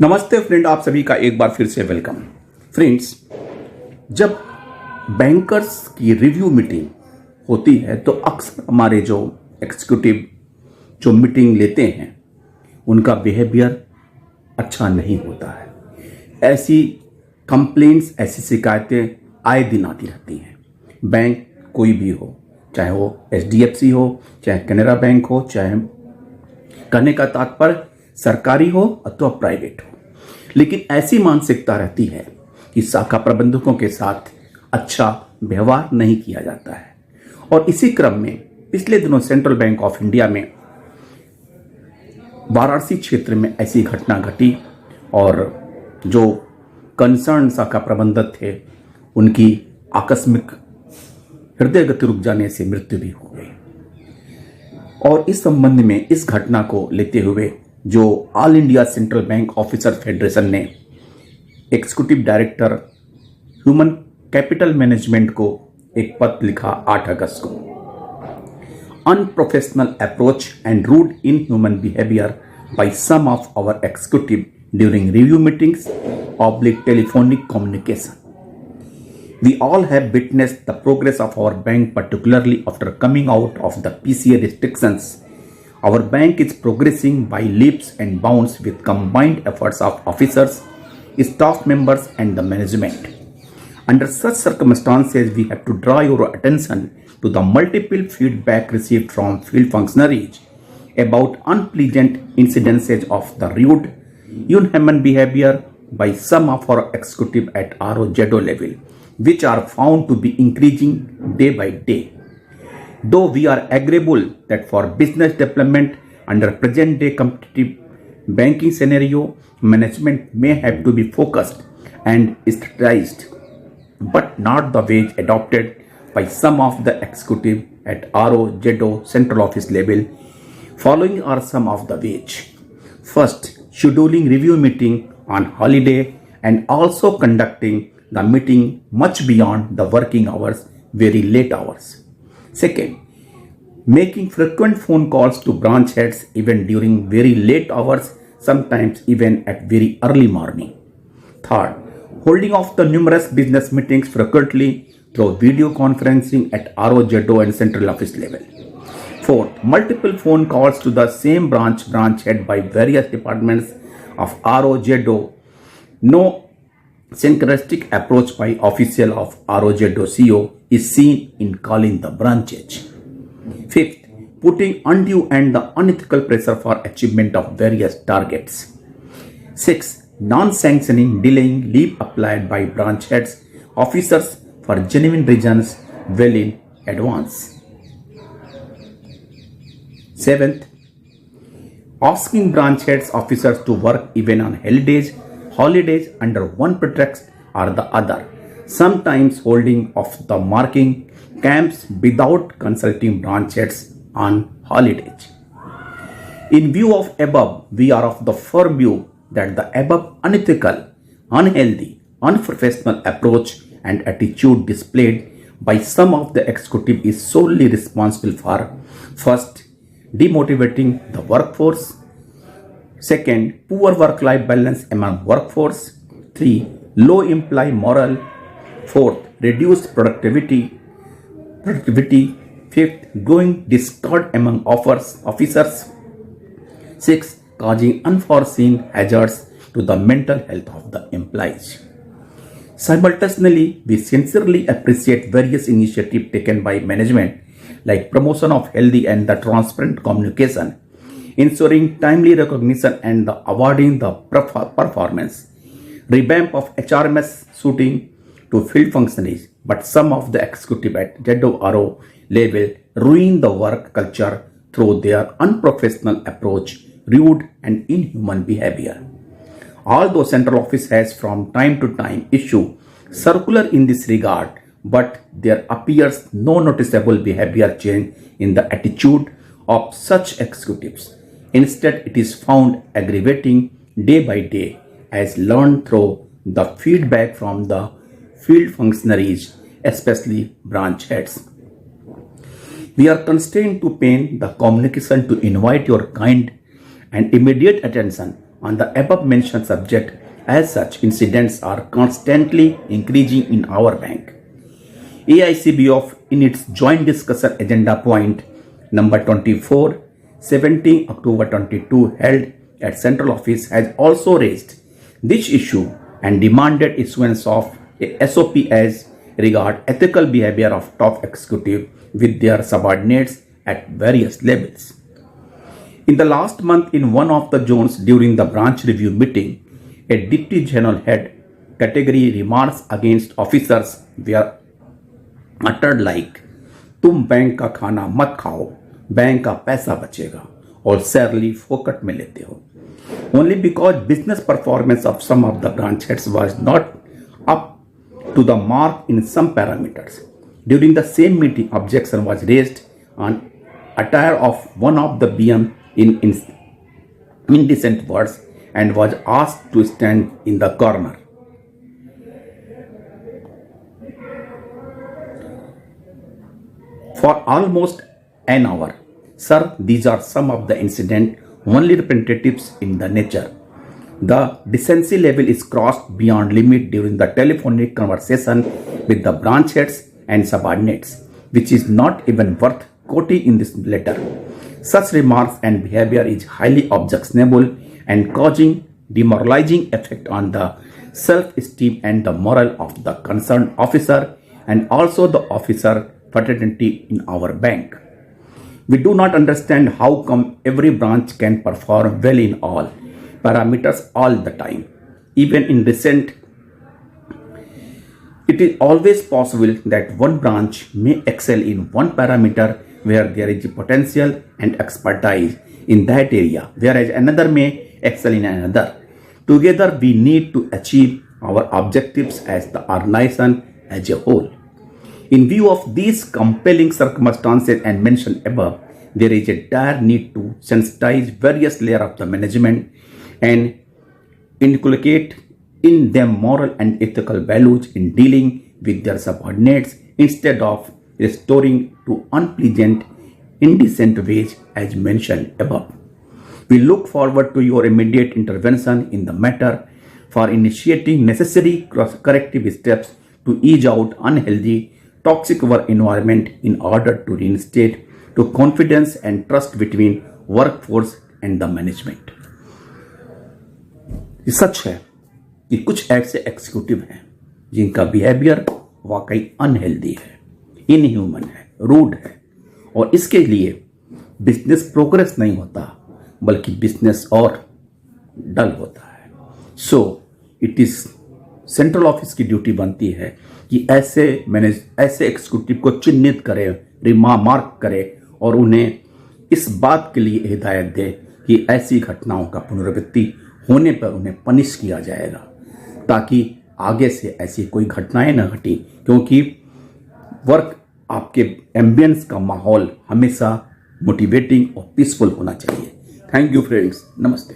नमस्ते फ्रेंड, आप सभी का एक बार फिर से वेलकम। फ्रेंड्स, जब बैंकर्स की रिव्यू मीटिंग होती है तो अक्सर हमारे जो एग्जीक्यूटिव जो मीटिंग लेते हैं उनका बिहेवियर अच्छा नहीं होता है। ऐसी कंप्लेंट्स, ऐसी शिकायतें आए दिन आती रहती हैं। बैंक कोई भी हो, चाहे वो HDFC हो, चाहे कैनरा बैंक हो, चाहे कहने का तात्पर्य सरकारी हो अथवा प्राइवेट हो, लेकिन ऐसी मानसिकता रहती है कि शाखा प्रबंधकों के साथ अच्छा व्यवहार नहीं किया जाता है। और इसी क्रम में पिछले दिनों सेंट्रल बैंक ऑफ इंडिया में वाराणसी क्षेत्र में ऐसी घटना घटी और जो कंसर्न शाखा प्रबंधक थे उनकी आकस्मिक हृदय गति रुक जाने से मृत्यु भी हो गई। और इस संबंध में इस घटना को लेते हुए जो all India central bank officer federation ने executive director human capital management को एक पत्र लिखा 8 अगस्त को। Unprofessional approach and rude in human behaviour by some of our executive during review meetings oblique telephonic communication. We all have witnessed the progress of our bank, particularly after coming out of the PCA restrictions. Our bank is progressing by leaps and bounds with combined efforts of officers, staff members and the management. Under such circumstances, we have to draw your attention to the multiple feedback received from field functionaries about unpleasant incidences of the rude, inhuman behavior by some of our executive at ROZO level, which are found to be increasing day by day. Though we are agreeable that for business development under present day competitive banking scenario, management may have to be focused and strategized, but not the ways adopted by some of the executive at ROZO central office level. Following are some of the ways. First, scheduling review meeting on holiday and also conducting the meeting much beyond the working hours, very late hours. Second, making frequent phone calls to branch heads even during very late hours, sometimes even at very early morning. Third, holding of the numerous business meetings frequently through video conferencing at ROZO and central office level. Fourth, multiple phone calls to the same branch head by various departments of ROZO. No synchronistic approach by official of ROZO CO is seen in calling the branches. Fifth, putting undue and the unethical pressure for achievement of various targets. Sixth, non-sanctioning, delaying leave applied by branch heads, officers for genuine reasons well in advance. Seventh, asking branch heads officers to work even on holidays under one pretext or the other, sometimes holding of the marking camps without consulting branch heads on holidays. In view of above, we are of the firm view that the above unethical, unhealthy, unprofessional approach and attitude displayed by some of the executive is solely responsible for first, demotivating the workforce. Second, poor work-life balance among workforce. 3, low employee morale. 4th, reduced productivity. 5th, growing discord among officers. 6th, causing unforeseen hazards to the mental health of the employees. Simultaneously, we sincerely appreciate various initiatives taken by management like promotion of healthy and the transparent communication, ensuring timely recognition and the awarding the performance, revamp of HRMS suiting to field functionaries, but some of the executive at ZORO level ruin the work culture through their unprofessional approach, rude and inhuman behavior. Although central office has from time to time issue circular in this regard, but there appears no noticeable behavior change in the attitude of such executives. Instead, it is found aggravating day by day as learned through the feedback from the field functionaries, especially branch heads. We are constrained to pen the communication to invite your kind and immediate attention on the above mentioned subject. As such, incidents are constantly increasing in our bank. AICB in its joint discussion agenda point number 24, 17 October 22 held at Central Office has also raised this issue and demanded issuance of a SOP as regard ethical behavior of top executive with their subordinates at various levels. In the last month, in one of the zones during the branch review meeting, a deputy general had category remarks against officers were uttered like, तुम bank का खाना मत खाओ, bank का पैसा बचेगा, और salary फोकट में लेते हो. Only because business performance of some of the branch heads was not up to the mark in some parameters. During the same meeting, objection was raised on attire of one of the BM in indecent words and was asked to stand in the corner. For almost an hour. Sir, these are some of the incident, only representatives in the nature. The decency level is crossed beyond limit during the telephonic conversation with the branch heads and subordinates, which is not even worth quoting in this letter. Such remarks and behavior is highly objectionable and causing demoralizing effect on the self-esteem and the morale of the concerned officer and also the officer fraternity in our bank. We do not understand how come every branch can perform well in all parameters all the time. Even in recent, it is always possible that one branch may excel in one parameter where there is potential and expertise in that area, whereas another may excel in another. Together, we need to achieve our objectives as the organization as a whole. In view of these compelling circumstances and mentioned above, there is a dire need to sensitize various layers of the management and inculcate in them moral and ethical values in dealing with their subordinates instead of restoring to unpleasant, indecent ways as mentioned above. We look forward to your immediate intervention in the matter for initiating necessary corrective steps to ease out unhealthy, toxic work environment in order to reinstate to confidence and trust between workforce and the management. ये सच है कि कुछ ऐसे executive हैं जिनका behaviour वाकई unhealthy है, inhuman है, रूड है, और इसके लिए बिजनेस प्रोग्रेस नहीं होता बल्कि बिजनेस और डल होता है. So it is central office की ड्यूटी बनती है कि ऐसे एग्जीक्यूटिव को चिन्हित करे, मार्क करे और उन्हें इस बात के लिए हिदायत दे कि ऐसी घटनाओं का पुनरावृत्ति होने पर उन्हें पनिश किया जाएगा ताकि आगे से ऐसी कोई घटनाएं न घटी, क्योंकि वर्क आपके एम्बियंस का माहौल हमेशा मोटिवेटिंग और पीसफुल होना चाहिए. Thank you friends. नमस्ते.